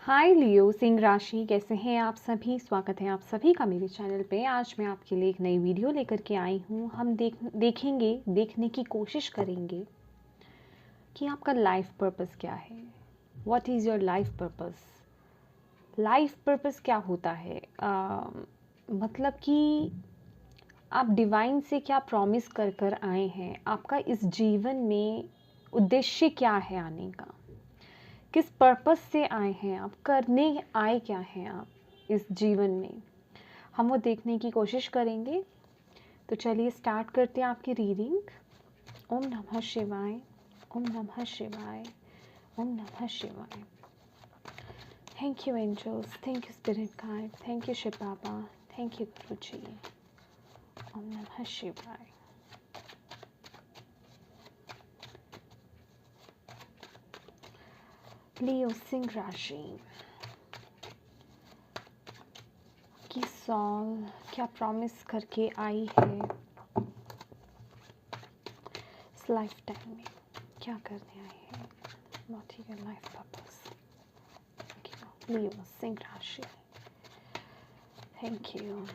हाय लियो सिंह राशि, कैसे हैं आप सभी। स्वागत है आप सभी का मेरे चैनल पे। आज मैं आपके लिए एक नई वीडियो लेकर के आई हूँ। हम देखने की कोशिश करेंगे कि आपका लाइफ पर्पस क्या है। What is your life purpose. Life purpose क्या होता है, मतलब कि आप डिवाइन से क्या प्रॉमिस कर कर आए हैं, आपका इस जीवन में उद्देश्य क्या है आने का, किस पर्पस से आए हैं आप, करने आए क्या हैं आप इस जीवन में, हम वो देखने की कोशिश करेंगे। तो चलिए स्टार्ट करते हैं आपकी रीडिंग। ओम नमः शिवाय, ओम नमः शिवाय, ओम नमः शिवाय। Thank you angels, thank you spirit guide, thank you Shiv Baba, thank you guru ji. ओम नमः शिवाय। लियो सिंह राशि की सॉल क्या प्रॉमिस करके आई है इस लाइफ टाइम में, क्या करने आई है, what is your life purpose. Leo सिंह राशि, thank you.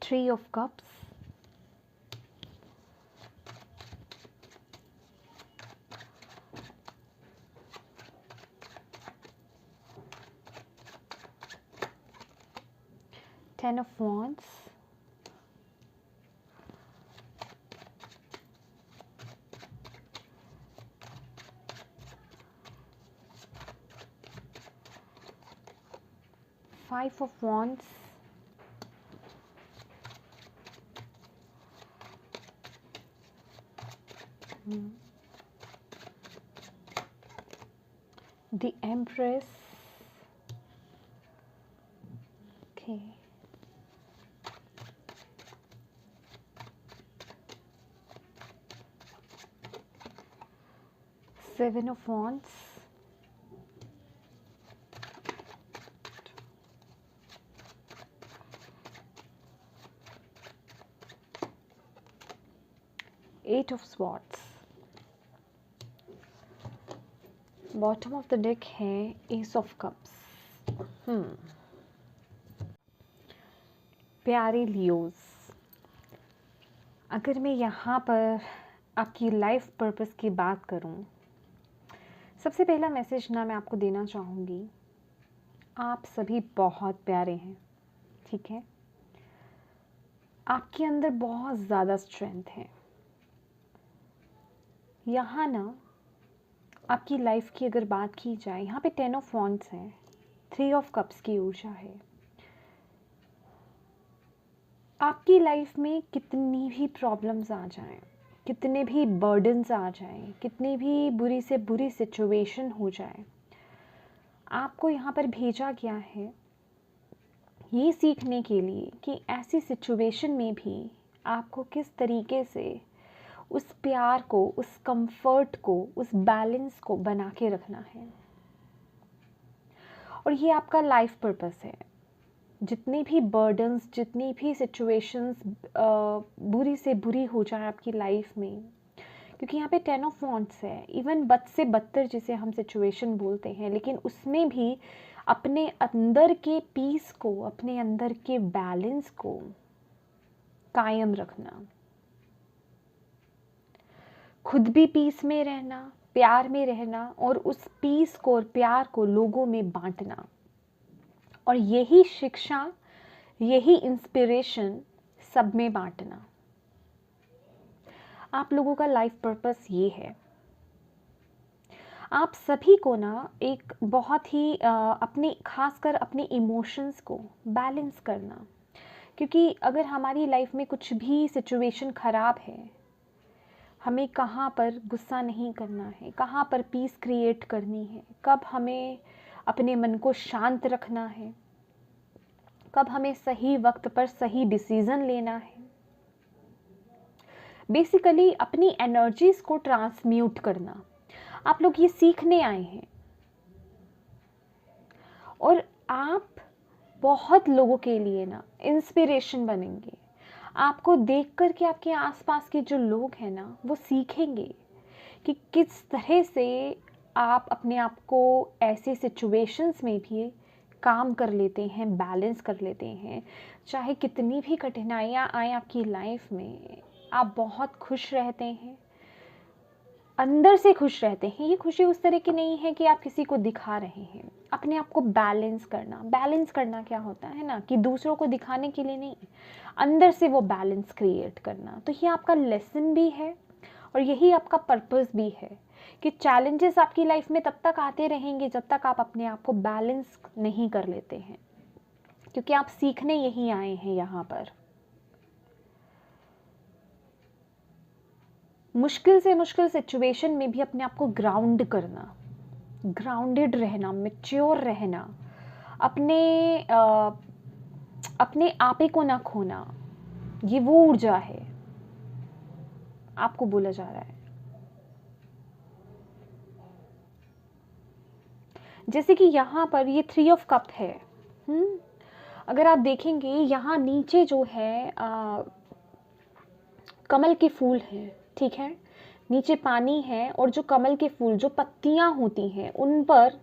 Three of cups, ten of wands, five of wands, the empress, okay, seven of wands, eight of swords। Bottom of the deck है S of cups. प्यारे Leos, अगर मैं यहाँ पर आपकी life purpose की बात करूँ, सबसे पहला मैसेज ना मैं आपको देना चाहूँगी, आप सभी बहुत प्यारे हैं, ठीक है। आपके अंदर बहुत ज़्यादा स्ट्रेंथ है। यहाँ ना आपकी लाइफ की अगर बात की जाए, यहाँ पे टेन ऑफ वॉन्ड्स है, थ्री ऑफ कप्स की ऊर्जा है। आपकी लाइफ में कितनी भी प्रॉब्लम्स आ जाएं, कितने भी बर्डन्स आ जाएं, कितनी भी बुरी से बुरी सिचुएशन हो जाए, आपको यहाँ पर भेजा गया है ये सीखने के लिए कि ऐसी सिचुएशन में भी आपको किस तरीके से उस प्यार को, उस कंफर्ट को, उस बैलेंस को बना के रखना है। और ये आपका लाइफ पर्पस है। जितनी भी बर्डन्स, जितनी भी सिचुएशंस बुरी से बुरी हो जाए आपकी लाइफ में, क्योंकि यहाँ पे टेन ऑफ वॉन्ड्स है, इवन बद से बदतर जिसे हम सिचुएशन बोलते हैं, लेकिन उसमें भी अपने अंदर के पीस को, अपने अंदर के बैलेंस को कायम रखना, खुद भी पीस में रहना, प्यार में रहना, और उस पीस को और प्यार को लोगों में बांटना। और यही शिक्षा, यही इंस्पिरेशन सब में बांटना। आप लोगों का लाइफ पर्पस ये है। आप सभी को ना एक बहुत ही अपने, खासकर अपने इमोशंस को बैलेंस करना, क्योंकि अगर हमारी लाइफ में कुछ भी सिचुएशन ख़राब है, हमें कहाँ पर गुस्सा नहीं करना है, कहाँ पर पीस क्रिएट करनी है, कब हमें अपने मन को शांत रखना है, कब हमें सही वक्त पर सही डिसीज़न लेना है, बेसिकली अपनी एनर्जीज को ट्रांसम्यूट करना, आप लोग ये सीखने आए हैं। और आप बहुत लोगों के लिए ना इंस्पिरेशन बनेंगे। आपको देख कर के आपके आसपास के जो लोग हैं ना, वो सीखेंगे कि किस तरह से आप अपने आप को ऐसे सिचुएशंस में भी काम कर लेते हैं, बैलेंस कर लेते हैं। चाहे कितनी भी कठिनाइयाँ आए आपकी लाइफ में, आप बहुत खुश रहते हैं, अंदर से खुश रहते हैं। ये खुशी उस तरह की नहीं है कि आप किसी को दिखा रहे हैं। अपने आप को बैलेंस करना क्या होता है ना, कि दूसरों को दिखाने के लिए नहीं, अंदर से वो बैलेंस क्रिएट करना। तो ये आपका लेसन भी है और यही आपका पर्पस भी है कि चैलेंजेस आपकी लाइफ में तब तक आते रहेंगे जब तक आप अपने आप को बैलेंस नहीं कर लेते हैं, क्योंकि आप सीखने यही आए हैं यहाँ पर। मुश्किल से मुश्किल सिचुएशन में भी अपने आप को ग्राउंड करना, ग्राउंडेड रहना, मैच्योर रहना, अपने आपे को ना खोना, ये वो ऊर्जा है आपको बोला जा रहा है। जैसे कि यहाँ पर ये 3 ऑफ कप है। अगर आप देखेंगे यहाँ नीचे जो है कमल के फूल हैं, ठीक है, नीचे पानी है और जो कमल के फूल, जो पत्तियां होती हैं, उन पर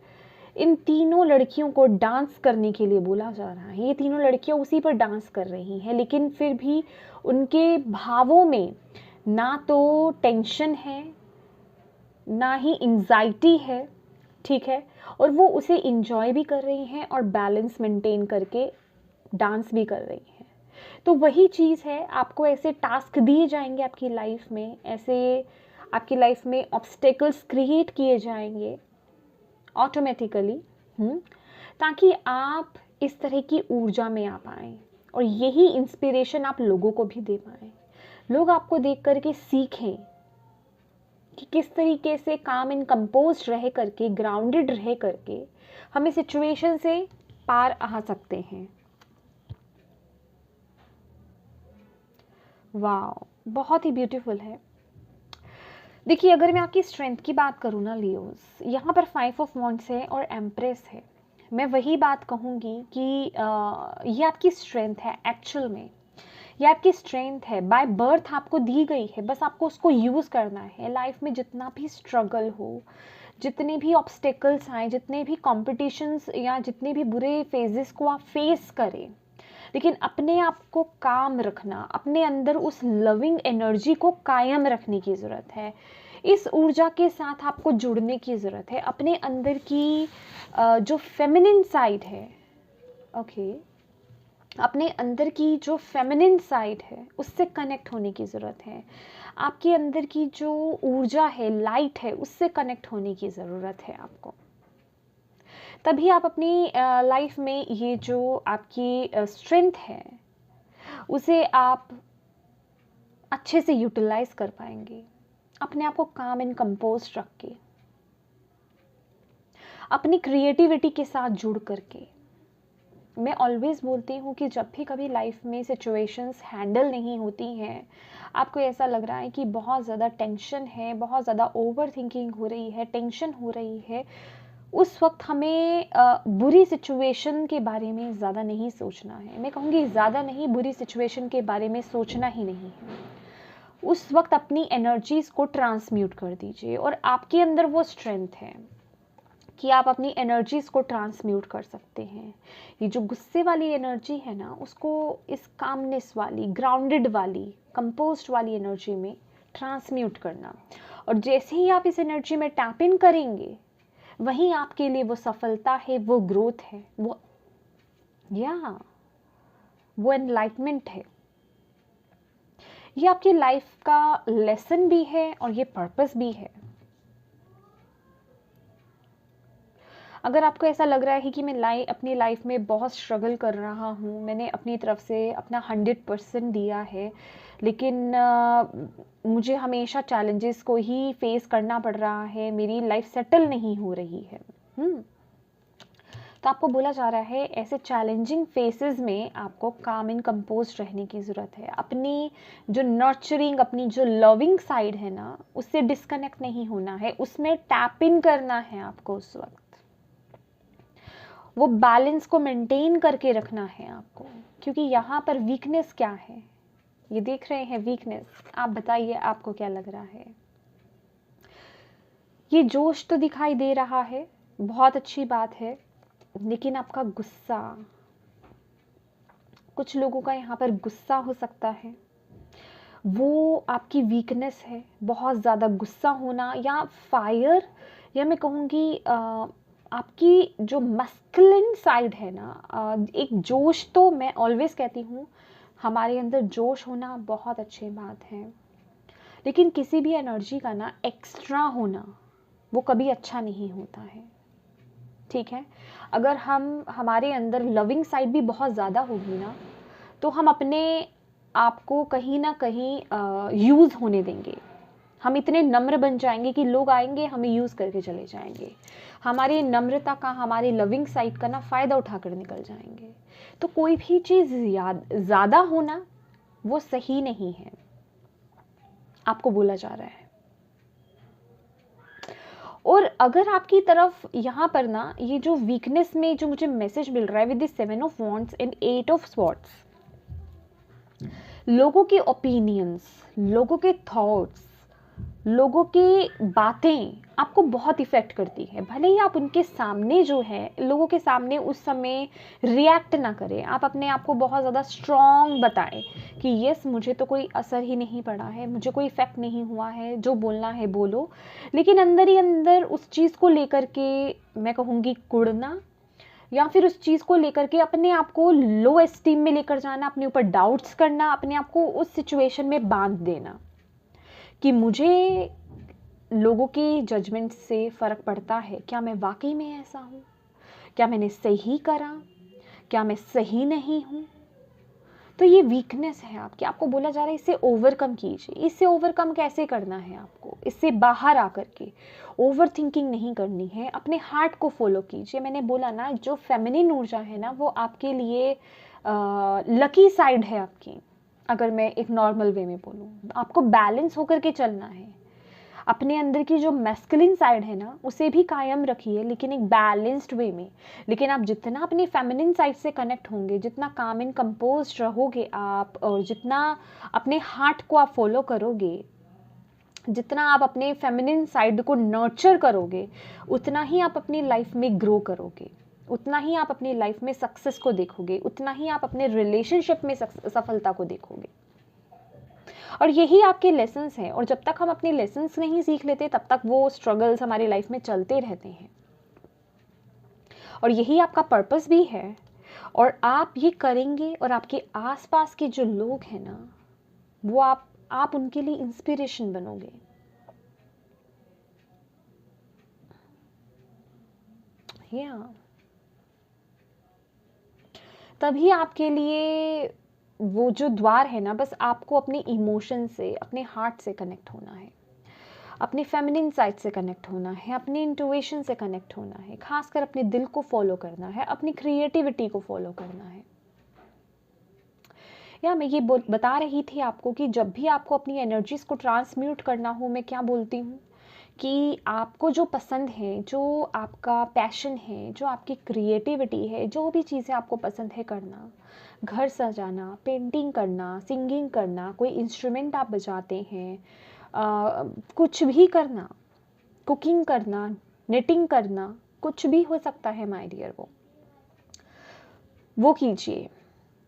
इन तीनों लड़कियों को डांस करने के लिए बोला जा रहा है। ये तीनों लड़कियां उसी पर डांस कर रही हैं, लेकिन फिर भी उनके भावों में ना तो टेंशन है, ना ही एंजाइटी है, ठीक है, और वो उसे इंजॉय भी कर रही हैं और बैलेंस मेंटेन करके डांस भी कर रही हैं। तो वही चीज़ है, आपको ऐसे टास्क दिए जाएंगे आपकी लाइफ में, ऐसे आपकी लाइफ में ऑब्स्टेकल्स क्रिएट किए जाएंगे ऑटोमेटिकली, ताकि आप इस तरह की ऊर्जा में आ पाएँ और यही इंस्पिरेशन आप लोगों को भी दे पाएँ। लोग आपको देख करके सीखें कि किस तरीके से काम एंड कंपोज रह करके, ग्राउंडेड रह करके हम इस सिचुएशन से पार आ सकते हैं। वाह, बहुत ही ब्यूटीफुल है। देखिए, अगर मैं आपकी स्ट्रेंथ की बात करूँ ना लियोस, यहाँ पर 5 ऑफ वॉन्ड्स है और एम्प्रेस है। मैं वही बात कहूँगी कि ये आपकी स्ट्रेंथ है, एक्चुअल में ये आपकी स्ट्रेंथ है, बाय बर्थ आपको दी गई है, बस आपको उसको यूज़ करना है। लाइफ में जितना भी स्ट्रगल हो, जितने भी ऑब्स्टेकल्स आए, जितने भी कॉम्पिटिशन्स या जितने भी बुरे फेजेस को आप फेस करें, लेकिन अपने आप को काम रखना, अपने अंदर उस लविंग एनर्जी को कायम रखने की ज़रूरत है। इस ऊर्जा के साथ आपको जुड़ने की ज़रूरत है। अपने अंदर की जो फेमिनिन साइड है, ओके, अपने अंदर की जो फेमिनिन साइड है उससे कनेक्ट होने की ज़रूरत है। आपके अंदर की जो ऊर्जा है, लाइट है, उससे कनेक्ट होने की ज़रूरत है आपको। तभी आप अपनी लाइफ में ये जो आपकी स्ट्रेंथ है उसे आप अच्छे से यूटिलाइज कर पाएंगे। अपने आप को काम एंड कंपोज रख के, अपनी क्रिएटिविटी के साथ जुड़ करके। मैं ऑलवेज बोलती हूँ कि जब भी कभी लाइफ में सिचुएशंस हैंडल नहीं होती हैं, आपको ऐसा लग रहा है कि बहुत ज़्यादा टेंशन है, बहुत ज़्यादा ओवर थिंकिंग हो रही है, टेंशन हो रही है, उस वक्त हमें बुरी सिचुएशन के बारे में ज़्यादा नहीं सोचना है। मैं कहूँगी ज़्यादा नहीं, बुरी सिचुएशन के बारे में सोचना ही नहीं है। उस वक्त अपनी एनर्जीज़ को ट्रांसम्यूट कर दीजिए, और आपके अंदर वो स्ट्रेंथ है कि आप अपनी एनर्जीज़ को ट्रांसम्यूट कर सकते हैं। ये जो गुस्से वाली एनर्जी है ना, उसको इस कामनेस वाली, ग्राउंडेड वाली, कंपोज्ड वाली एनर्जी में ट्रांसम्यूट करना। और जैसे ही आप इस एनर्जी में टैप इन करेंगे, वहीं आपके लिए वो सफलता है, वो ग्रोथ है, वो एनलाइटमेंट है। ये आपकी लाइफ का लेसन भी है और ये पर्पस भी है। अगर आपको ऐसा लग रहा है कि मैं अपनी लाइफ में बहुत स्ट्रगल कर रहा हूँ, मैंने अपनी तरफ से अपना 100% दिया है, लेकिन मुझे हमेशा चैलेंजेस को ही फेस करना पड़ रहा है, मेरी लाइफ सेटल नहीं हो रही है, तो आपको बोला जा रहा है ऐसे चैलेंजिंग फेसेस में आपको काम एंड कंपोज रहने की ज़रूरत है। अपनी जो नर्चरिंग, अपनी जो लविंग साइड है ना, उससे डिस्कनेक्ट नहीं होना है, उसमें टैप इन करना है आपको। उस वक्त वो बैलेंस को मेंटेन करके रखना है आपको, क्योंकि यहाँ पर वीकनेस क्या है, ये देख रहे हैं वीकनेस। आप बताइए आपको क्या लग रहा है। ये जोश तो दिखाई दे रहा है, बहुत अच्छी बात है, लेकिन आपका गुस्सा, कुछ लोगों का यहाँ पर गुस्सा हो सकता है, वो आपकी वीकनेस है। बहुत ज़्यादा गुस्सा होना या फायर, या मैं कहूँगी आपकी जो मस्कुलिन साइड है ना, एक जोश, तो मैं ऑलवेज कहती हूँ हमारे अंदर जोश होना बहुत अच्छी बात है, लेकिन किसी भी एनर्जी का ना एक्स्ट्रा होना वो कभी अच्छा नहीं होता है। ठीक है, अगर हमारे अंदर लविंग साइड भी बहुत ज़्यादा होगी ना, तो हम अपने आप को कहीं ना कहीं यूज़ होने देंगे। हम इतने नम्र बन जाएंगे कि लोग आएंगे हमें यूज़ करके चले जाएंगे। हमारी नम्रता का, हमारी लविंग साइड का ना फ़ायदा उठाकर निकल जाएंगे। तो कोई भी चीज़ ज़्यादा होना वो सही नहीं है, आपको बोला जा रहा है। और अगर आपकी तरफ यहाँ पर ना ये जो वीकनेस में जो मुझे मैसेज मिल रहा है with the 7 of wands and 8 of swords, लोगों के ओपिनियंस, लोगों के थॉट्स, लोगों की बातें आपको बहुत इफ़ेक्ट करती है। भले ही आप उनके सामने जो है, लोगों के सामने उस समय रिएक्ट ना करें, आप अपने आप को बहुत ज़्यादा स्ट्रॉन्ग बताएं कि यस मुझे तो कोई असर ही नहीं पड़ा है, मुझे कोई इफ़ेक्ट नहीं हुआ है, जो बोलना है बोलो, लेकिन अंदर ही अंदर उस चीज़ को लेकर के मैं कहूँगी कुड़ना, या फिर उस चीज़ को लेकर के अपने आप को लो एस्टीम में लेकर जाना, अपने ऊपर डाउट्स करना, अपने आप को उस सिचुएशन में बांध देना कि मुझे लोगों के जजमेंट से फ़र्क पड़ता है, क्या मैं वाकई में ऐसा हूँ, क्या मैंने सही करा, क्या मैं सही नहीं हूँ। तो ये वीकनेस है आपकी, आपको बोला जा रहा है इसे ओवरकम कीजिए। इससे ओवरकम कैसे करना है आपको, इससे बाहर आकर के ओवर थिंकिंग नहीं करनी है, अपने हार्ट को फॉलो कीजिए। मैंने बोला ना, जो फेमिनिन ऊर्जा है ना वो आपके लिए लकी साइड है आपकी। अगर मैं एक नॉर्मल वे में बोलूँ, आपको बैलेंस होकर के चलना है। अपने अंदर की जो मैस्कुलिन साइड है ना उसे भी कायम रखिए, लेकिन एक बैलेंस्ड वे में। लेकिन आप जितना अपनी फेमिनिन साइड से कनेक्ट होंगे, जितना काम एंड कंपोज रहोगे आप, और जितना अपने हार्ट को आप फॉलो करोगे, जितना आप अपने फेमिनिन साइड को नर्चर करोगे, उतना ही आप अपनी लाइफ में ग्रो करोगे, उतना ही आप अपनी लाइफ में सक्सेस को देखोगे, उतना ही आप अपने रिलेशनशिप में सफलता को देखोगे। और यही आपके लेसन्स हैं, और जब तक हम अपने लेसन्स नहीं सीख लेते तब तक वो स्ट्रगल्स हमारी लाइफ में चलते रहते हैं। और यही आपका पर्पस भी है, और आप ये करेंगे और आपके आसपास के जो लोग हैं ना वो आप उनके लिए इंस्पिरेशन बनोगे। तभी आपके लिए वो जो द्वार है ना, बस आपको अपने इमोशन से, अपने हार्ट से कनेक्ट होना है, अपनी फेमिनिन साइड से कनेक्ट होना है, अपनी इंट्यूशन से कनेक्ट होना है, खासकर अपने दिल को फॉलो करना है, अपनी क्रिएटिविटी को फॉलो करना है। या मैं ये बता रही थी आपको कि जब भी आपको अपनी एनर्जीज को ट्रांसम्यूट करना हो, मैं क्या बोलती हूँ कि आपको जो पसंद है, जो आपका पैशन है, जो आपकी क्रिएटिविटी है, जो भी चीज़ें आपको पसंद है करना, घर सजाना, पेंटिंग करना, सिंगिंग करना, कोई इंस्ट्रूमेंट आप बजाते हैं, कुछ भी करना, कुकिंग करना, निटिंग करना, कुछ भी हो सकता है माय डियर, वो कीजिए।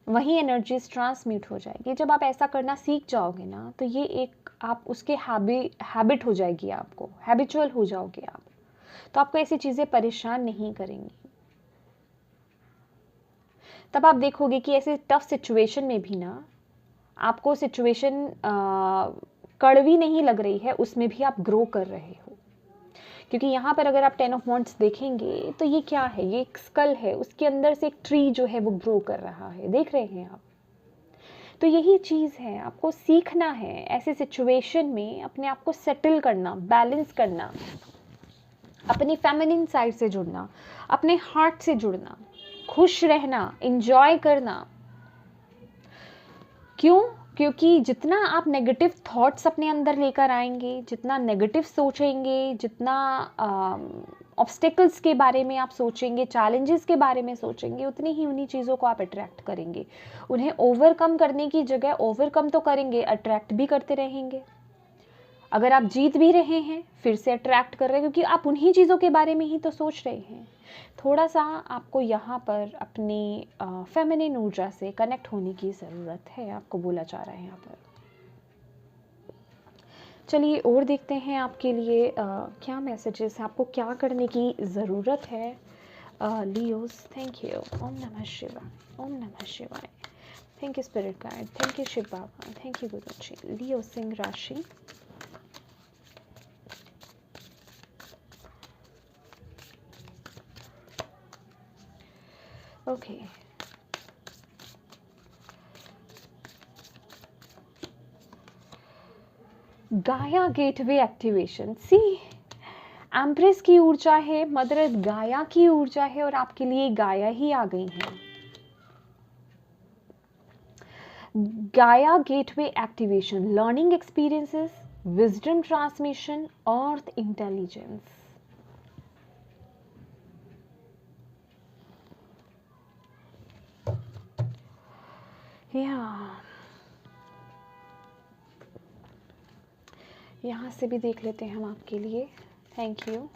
वही एनर्जीज ट्रांसम्यूट हो जाएगी। जब आप ऐसा करना सीख जाओगे ना, तो ये एक आप उसके हैबिट हो जाएगी, आपको हैबिचुअल हो जाओगे आप, तो आपको ऐसी चीज़ें परेशान नहीं करेंगी। तब आप देखोगे कि ऐसे टफ सिचुएशन में भी ना आपको सिचुएशन कड़वी नहीं लग रही है, उसमें भी आप ग्रो कर रहे हो। क्योंकि यहाँ पर अगर आप 10 ऑफ वॉन्ड्स देखेंगे तो ये क्या है, ये एक स्कल है, उसके अंदर से एक ट्री जो है वो ग्रो कर रहा है, देख रहे हैं आप। तो यही चीज़ है, आपको सीखना है ऐसे सिचुएशन में अपने आप को सेटल करना, बैलेंस करना, अपनी फेमिनिन साइड से जुड़ना, अपने हार्ट से जुड़ना, खुश रहना, एंजॉय करना। क्यों? क्योंकि जितना आप नेगेटिव थॉट्स अपने अंदर लेकर आएंगे, जितना नेगेटिव सोचेंगे, जितना ऑब्स्टेकल्स के बारे में आप सोचेंगे, चैलेंजेस के बारे में सोचेंगे, उतनी ही उन्हीं चीज़ों को आप अट्रैक्ट करेंगे। उन्हें ओवरकम करने की जगह ओवरकम तो करेंगे, अट्रैक्ट भी करते रहेंगे। अगर आप जीत भी रहे हैं फिर से अट्रैक्ट कर रहे हैं, क्योंकि आप उन्हीं चीज़ों के बारे में ही तो सोच रहे हैं। थोड़ा सा आपको यहाँ पर अपनी फेमिनिन ऊर्जा से कनेक्ट होने की ज़रूरत है, आपको बोला जा रहा है यहाँ पर। चलिए और देखते हैं आपके लिए क्या मैसेजेस है, आपको क्या करने की ज़रूरत है। Leos, thank you. ओम नमः शिवाय, ओम नमः शिवाय। Thank you spirit guide, thank you Shiv Baba, thank you guru ji. लियो सिंह राशि, ओके गाया गेटवे एक्टिवेशन। सी एम्प्रेस की ऊर्जा है, मदर अर्थ गाया की ऊर्जा है, और आपके लिए गाया ही आ गई है। Gaia gateway activation, learning experiences, wisdom transmission, earth intelligence. यहाँ से भी देख लेते हैं हम आपके लिए। Thank you.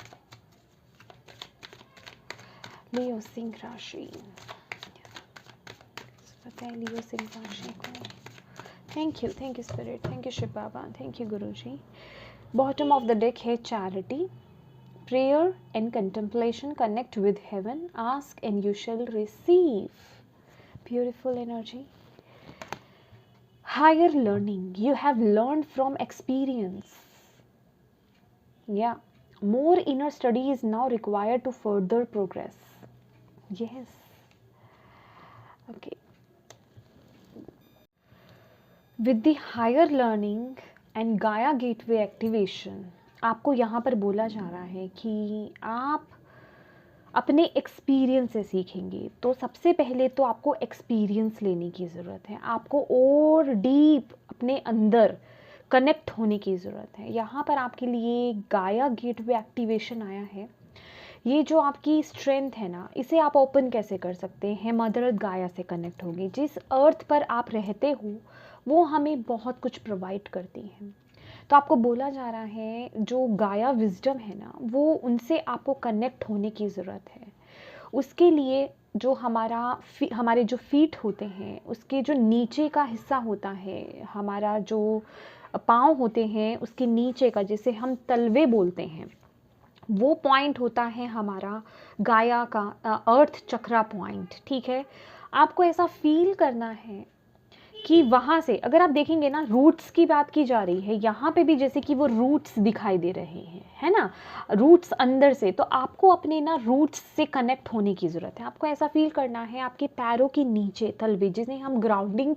लियो सिंह राशि, पता है लियो सिंह राशि को। Thank you spirit, thank you Shiv Baba, thank you guru ji. Bottom of the deck है charity, prayer and contemplation, connect with heaven, ask and you shall receive. Beautiful energy. Higher learning, you have learned from experience. Yeah, more inner study is now required to further progress. Yes. Okay. With the higher learning and Gaia gateway activation, आपको यहाँ पर बोला जा रहा है कि आप अपने एक्सपीरियंस से सीखेंगे। तो सबसे पहले तो आपको एक्सपीरियंस लेने की ज़रूरत है, आपको और डीप अपने अंदर कनेक्ट होने की ज़रूरत है। यहाँ पर आपके लिए गाया गेटवे एक्टिवेशन आया है। ये जो आपकी स्ट्रेंथ है ना, इसे आप ओपन कैसे कर सकते हैं? मदर अर्थ गाया से कनेक्ट होगी। जिस अर्थ पर आप रहते हो वो हमें बहुत कुछ प्रोवाइड करती है। तो आपको बोला जा रहा है जो गाया विजडम है ना, वो उनसे आपको कनेक्ट होने की ज़रूरत है। उसके लिए जो हमारे जो फीट होते हैं, उसके जो नीचे का हिस्सा होता है, हमारा जो पाँव होते हैं उसके नीचे का, जिसे हम तलवे बोलते हैं, वो पॉइंट होता है हमारा गाया का अर्थ चक्रा पॉइंट। ठीक है, आपको ऐसा फील करना है कि वहाँ से अगर आप देखेंगे ना, रूट्स की बात की जा रही है यहाँ पे भी, जैसे कि वो रूट्स दिखाई दे रहे हैं, है ना, रूट्स अंदर से। तो आपको अपने ना रूट्स से कनेक्ट होने की ज़रूरत है। आपको ऐसा फील करना है आपके पैरों के नीचे तलवे, जिसे हम ग्राउंडिंग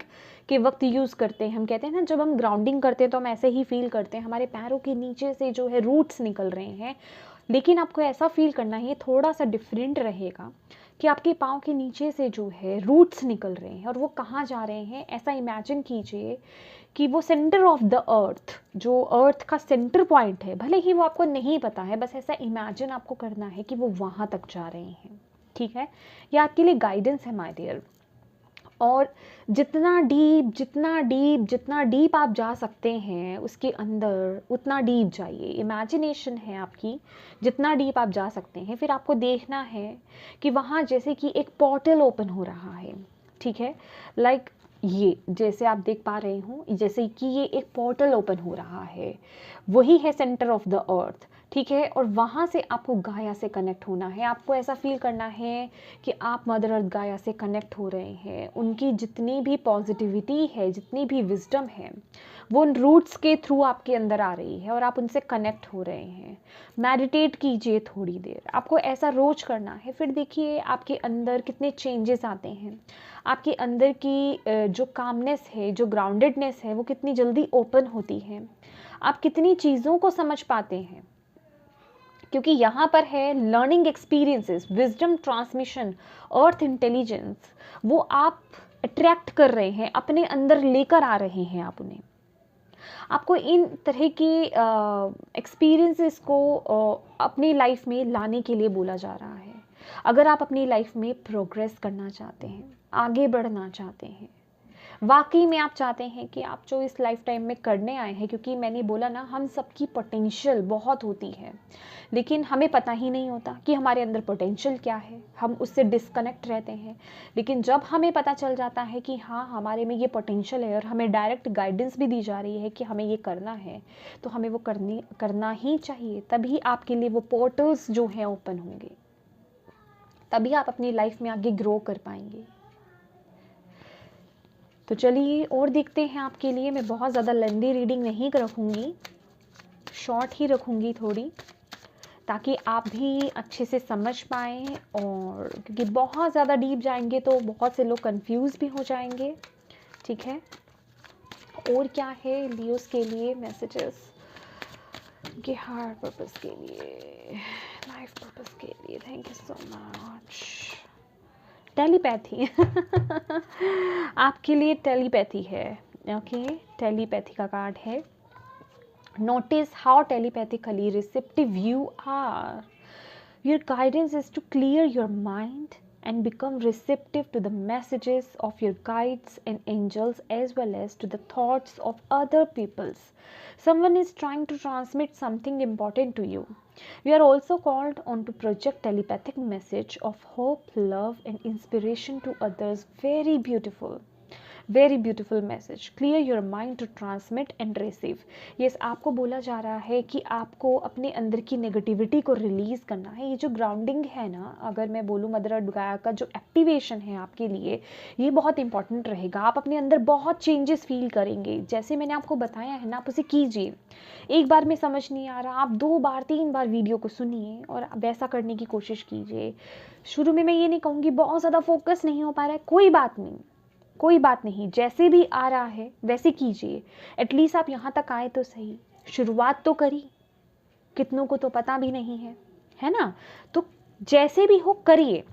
के वक्त यूज़ करते हैं। हम कहते हैं ना, जब हम ग्राउंडिंग करते हैं तो हम ऐसे ही फील करते हैं, हमारे पैरों के नीचे से जो है रूट्स निकल रहे हैं। लेकिन आपको ऐसा फील करना है, ये थोड़ा सा डिफरेंट रहेगा, कि आपके पाँव के नीचे से जो है रूट्स निकल रहे हैं। और वो कहाँ जा रहे हैं? ऐसा इमेजिन कीजिए कि वो सेंटर ऑफ द अर्थ, जो अर्थ का सेंटर पॉइंट है, भले ही वो आपको नहीं पता है, बस ऐसा इमेजिन आपको करना है कि वो वहाँ तक जा रहे हैं। ठीक है, ये आपके लिए गाइडेंस है माय डियर। और जितना डीप आप जा सकते हैं उसके अंदर, उतना डीप जाइए। इमेजिनेशन है आपकी, जितना डीप आप जा सकते हैं। फिर आपको देखना है कि वहाँ जैसे कि एक पोर्टल ओपन हो रहा है। ठीक है, लाइक ये जैसे आप देख पा रहे हो, जैसे कि ये एक पोर्टल ओपन हो रहा है, वही है सेंटर ऑफ द अर्थ। ठीक है, और वहाँ से आपको गाया से कनेक्ट होना है। आपको ऐसा फील करना है कि आप मदर अर्थ गाया से कनेक्ट हो रहे हैं। उनकी जितनी भी पॉजिटिविटी है, जितनी भी विजडम है, वो उन रूट्स के थ्रू आपके अंदर आ रही है और आप उनसे कनेक्ट हो रहे हैं। मेडिटेट कीजिए थोड़ी देर, आपको ऐसा रोज करना है। फिर देखिए आपके अंदर कितने चेंजेस आते हैं। आपके अंदर की जो कामनेस है, जो ग्राउंडेडनेस है, वो कितनी जल्दी ओपन होती है। आप कितनी चीज़ों को समझ पाते हैं, क्योंकि यहाँ पर है learning experiences, wisdom transmission, earth intelligence. वो आप अट्रैक्ट कर रहे हैं, अपने अंदर लेकर आ रहे हैं आप उन्हें। आपको इन तरह के एक्सपीरियंसेस को अपनी लाइफ में लाने के लिए बोला जा रहा है। अगर आप अपनी लाइफ में प्रोग्रेस करना चाहते हैं, आगे बढ़ना चाहते हैं, वाकई में आप चाहते हैं कि आप जो इस लाइफ टाइम में करने आए हैं, क्योंकि मैंने बोला ना, हम सबकी पोटेंशियल बहुत होती है, लेकिन हमें पता ही नहीं होता कि हमारे अंदर पोटेंशियल क्या है, हम उससे डिस्कनेक्ट रहते हैं। लेकिन जब हमें पता चल जाता है कि हाँ, हमारे में ये पोटेंशियल है और हमें डायरेक्ट गाइडेंस भी दी जा रही है कि हमें ये करना है, तो हमें वो करना ही चाहिए। तभी आपके लिए वो पोर्टल्स जो हैं ओपन होंगे, तभी आप अपनी लाइफ में आगे ग्रो कर पाएंगे। तो चलिए और देखते हैं आपके लिए। मैं बहुत ज़्यादा लेंदी रीडिंग नहीं रखूँगी, शॉर्ट ही रखूँगी थोड़ी, ताकि आप भी अच्छे से समझ पाएँ। और क्योंकि बहुत ज़्यादा डीप जाएंगे तो बहुत से लोग कंफ्यूज भी हो जाएंगे, ठीक है। और क्या है लियोस के लिए मैसेजेस, कि हार्ट पर्पस के लिए, लाइफ पर्पस के लिए। Thank you so much. Telepathy आपके लिए टेलीपैथी है, ओके। टेलीपैथी का कार्ड है। Notice how telepathically receptive you are. Your guidance is to clear your mind and become receptive to the messages of your guides and angels, as well as to the thoughts of other peoples. Someone is trying to transmit something important to you. You are also called on to project telepathic message of hope, love and inspiration to others. Very beautiful message. Clear your mind to transmit and receive. Yes, आपको बोला जा रहा है कि आपको अपने अंदर की नेगेटिविटी को रिलीज करना है। ये जो ग्राउंडिंग है ना, अगर मैं बोलूँ मदर अर्थ गाया का जो एक्टिवेशन है आपके लिए, ये बहुत इंपॉर्टेंट रहेगा। आप अपने अंदर बहुत चेंजेस फील करेंगे। जैसे मैंने आपको बताया है ना, आप उसे कीजिए। एक बार में समझ नहीं आ रहा, आप 2 बार 3 बार वीडियो को सुनिए और वैसा करने की कोशिश कीजिए। शुरू में मैं ये नहीं कहूँगी बहुत ज़्यादा फोकस नहीं हो पा रहा है, कोई बात नहीं, जैसे भी आ रहा है वैसे कीजिए। एटलीस्ट आप यहाँ तक आए तो सही, शुरुआत तो करी। कितनों को तो पता भी नहीं है ना। तो जैसे भी हो करिए।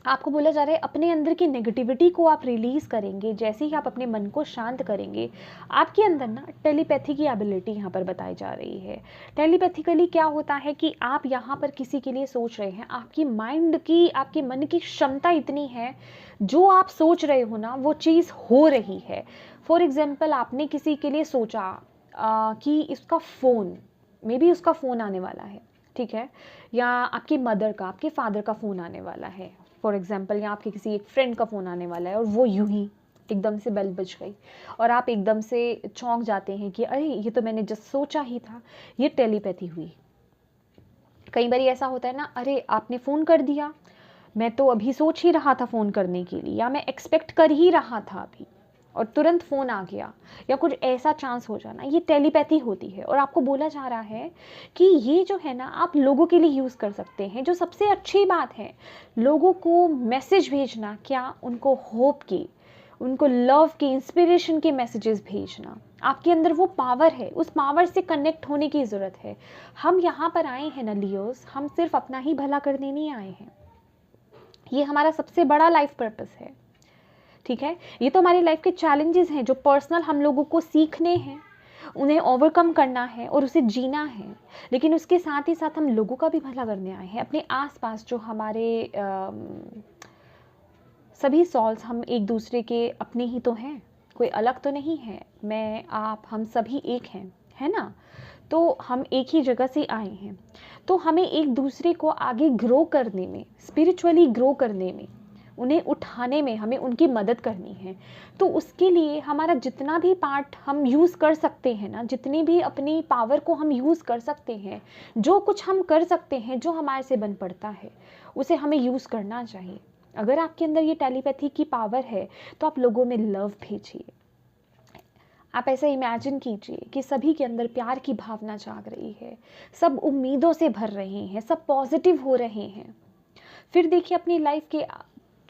आपको बोला जा रहा है अपने अंदर की नेगेटिविटी को आप रिलीज करेंगे। जैसे ही आप अपने मन को शांत करेंगे, आपके अंदर ना टेलीपैथी की एबिलिटी यहाँ पर बताई जा रही है। टेलीपैथिकली क्या होता है कि आप यहाँ पर किसी के लिए सोच रहे हैं, आपकी माइंड की, आपके मन की क्षमता इतनी है, जो आप सोच रहे हो ना वो चीज़ हो रही है। फॉर एग्जाम्पल, आपने किसी के लिए सोचा कि इसका फ़ोन, मे बी उसका फ़ोन आने वाला है, ठीक है, या आपकी मदर का, आपके फादर का फ़ोन आने वाला है फॉर एग्जाम्पल, या आपके किसी एक फ्रेंड का फ़ोन आने वाला है, और वो यूं ही एकदम से बेल बज गई और आप एकदम से चौंक जाते हैं कि अरे ये तो मैंने जस्ट सोचा ही था। ये टेलीपैथी हुई। कई बार ऐसा होता है ना, अरे आपने फ़ोन कर दिया, मैं तो अभी सोच ही रहा था फ़ोन करने के लिए, या मैं एक्सपेक्ट कर ही रहा था अभी, और तुरंत फ़ोन आ गया, या कुछ ऐसा चांस हो जाना। ये टेलीपैथी होती है। और आपको बोला जा रहा है कि ये जो है ना, आप लोगों के लिए यूज़ कर सकते हैं। जो सबसे अच्छी बात है, लोगों को मैसेज भेजना, क्या उनको होप की, उनको लव की, इंस्पिरेशन के मैसेजेस भेजना। आपके अंदर वो पावर है, उस पावर से कनेक्ट होने की ज़रूरत है। हम यहाँ पर आए हैं ना लियोस, हम सिर्फ अपना ही भला करने नहीं आए हैं। ये हमारा सबसे बड़ा लाइफ पर्पस है, ठीक है। ये तो हमारी लाइफ के चैलेंजेस हैं जो पर्सनल हम लोगों को सीखने हैं, उन्हें ओवरकम करना है और उसे जीना है। लेकिन उसके साथ ही साथ हम लोगों का भी भला करने आए हैं। अपने आसपास जो हमारे सभी सॉल्स, हम एक दूसरे के अपने ही तो हैं, कोई अलग तो नहीं है। मैं, आप, हम सभी एक हैं, है ना। तो हम एक ही जगह से आए हैं, तो हमें एक दूसरे को आगे ग्रो करने में, स्पिरिचुअली ग्रो करने में, उन्हें उठाने में हमें उनकी मदद करनी है। तो उसके लिए हमारा जितना भी पार्ट हम यूज़ कर सकते हैं ना, जितनी भी अपनी पावर को हम यूज़ कर सकते हैं, जो कुछ हम कर सकते हैं, जो हमारे से बन पड़ता है, उसे हमें यूज़ करना चाहिए। अगर आपके अंदर ये टेलीपैथी की पावर है, तो आप लोगों में लव भेजिए। आप ऐसा इमेजिन कीजिए कि सभी के अंदर प्यार की भावना जाग रही है, सब उम्मीदों से भर रहे हैं, सब पॉजिटिव हो रहे हैं। फिर देखिए, अपनी लाइफ के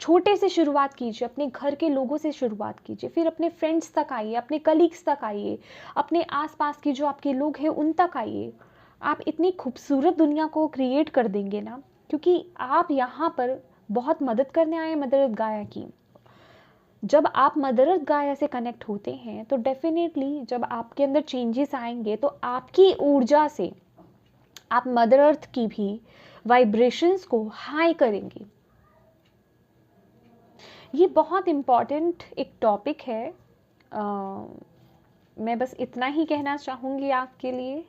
छोटे से शुरुआत कीजिए, अपने घर के लोगों से शुरुआत कीजिए, फिर अपने फ्रेंड्स तक आइए, अपने कलीग्स तक आइए, अपने आसपास के जो आपके लोग हैं उन तक आइए। आप इतनी खूबसूरत दुनिया को क्रिएट कर देंगे ना, क्योंकि आप यहाँ पर बहुत मदद करने आए मदर अर्थ गाया की। जब आप मदर अर्थ गाया से कनेक्ट होते हैं तो डेफिनेटली जब आपके अंदर चेंजेस आएंगे तो आपकी ऊर्जा से आप मदर अर्थ की भी वाइब्रेशंस को हाई करेंगे। ये बहुत इम्पॉर्टेंट एक टॉपिक है। मैं बस इतना ही कहना चाहूँगी आपके लिए।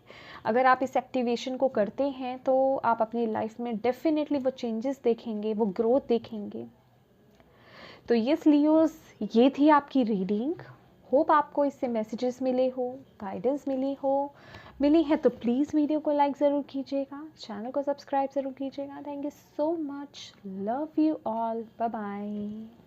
अगर आप इस एक्टिवेशन को करते हैं तो आप अपनी लाइफ में डेफिनेटली वो चेंजेस देखेंगे, वो ग्रोथ देखेंगे। तो यस लियोस, ये थी आपकी रीडिंग। होप आपको इससे मैसेजेस मिले हो, गाइडेंस मिली हो। मिली है तो प्लीज़ वीडियो को लाइक ज़रूर कीजिएगा, चैनल को सब्सक्राइब ज़रूर कीजिएगा। Thank you so much, love you all, bye bye.